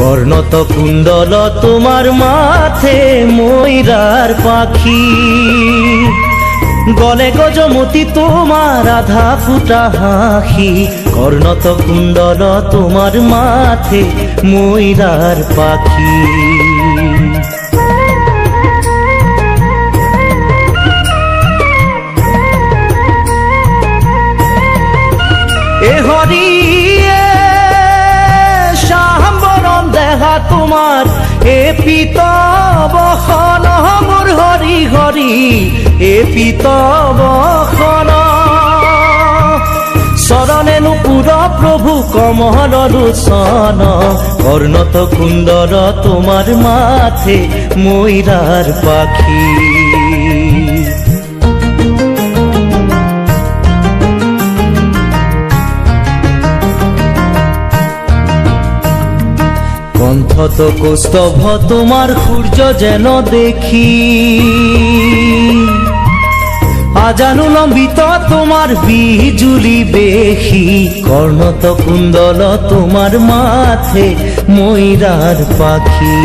কর্ণত কুণ্ডল তোমার মাথে ময়ূরার পাখি গলে গজমতি তোমার আধা ফুটা হাসি কর্ণত কুণ্ডল তোমার মাথে ময়ূরার পাখি এ হরি শাম্বরণ দেহা তোমার এ পিতবখন মোর হরি হরি এ পিতবখন শরণে নুপুর প্রভু কমল লোচন কর্ণত কুণ্ডল তোমার মাথে ময়ূরার পাখি কণ্ঠত কৌস্তভ তোমার সূর্য যেন দেখি আজানু লম্বিত তোমার বিজুলি বেশি কর্ণত কুণ্ডল তোমার মাথে ময়ূরার পাখি।